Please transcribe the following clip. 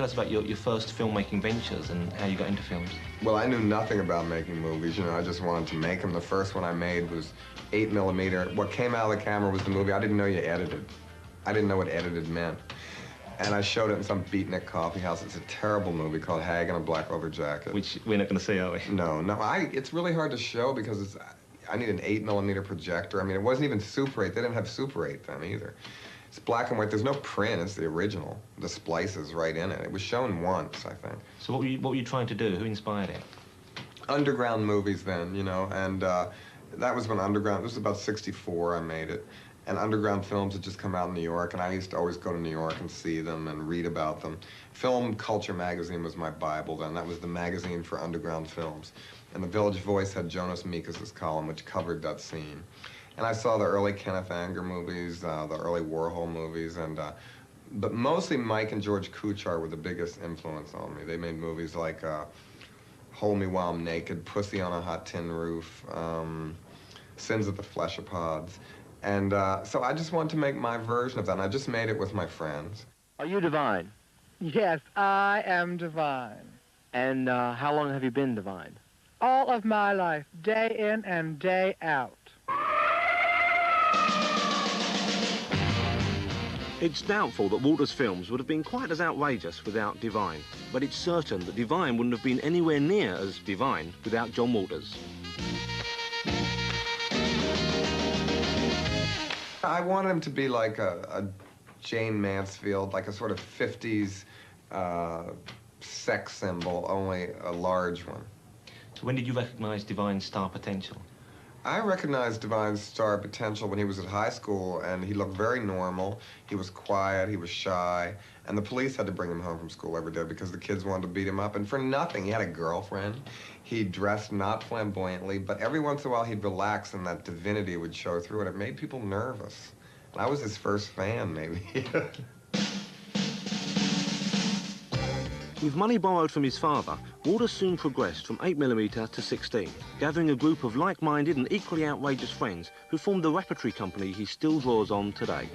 tell us about your first filmmaking ventures and how you got into films? Well, I knew nothing about making movies. You know, I just wanted to make them. The first one I made was 8mm. What came out of the camera was the movie. I didn't know you edited. I didn't know what edited meant. And I showed it in some beatnik coffee house. It's a terrible movie called Hag in a Black Leather Jacket. Which we're not going to see, are we? No. It's really hard to show because I need an 8mm projector. I mean, it wasn't even Super 8. They didn't have Super 8 then either. It's black and white. There's no print. It's the original. The splice is right in it. It was shown once, I think. So what were you trying to do? Who inspired it? Underground movies then, you know, and that was when Underground, this was about 64 I made it, and Underground films had just come out in New York, and I used to always go to New York and see them and read about them. Film Culture magazine was my Bible then. That was the magazine for underground films. And the Village Voice had Jonas Mekas' column, which covered that scene. And I saw the early Kenneth Anger movies, the early Warhol movies, and but mostly Mike and George Kuchar were the biggest influence on me. They made movies like Hold Me While I'm Naked, Pussy on a Hot Tin Roof, Sins of the Fleshopods. And so I just wanted to make my version of that, and I just made it with my friends. Are you divine? Yes, I am divine. And how long have you been divine? All of my life, day in and day out. It's doubtful that Walter's films would have been quite as outrageous without Divine, but it's certain that Divine wouldn't have been anywhere near as divine without John Waters. I wanted him to be like a Jane Mansfield, like a sort of 50s sex symbol, only a large one. So when did you recognize Divine's star potential? I recognized Divine's star potential when he was at high school, and he looked very normal. He was quiet, he was shy, and the police had to bring him home from school every day because the kids wanted to beat him up, and for nothing. He had a girlfriend. He dressed not flamboyantly, but every once in a while he'd relax and that divinity would show through, and it made people nervous. And I was his first fan, maybe. With money borrowed from his father, Waters soon progressed from 8mm to 16, gathering a group of like-minded and equally outrageous friends who formed the repertory company he still draws on today.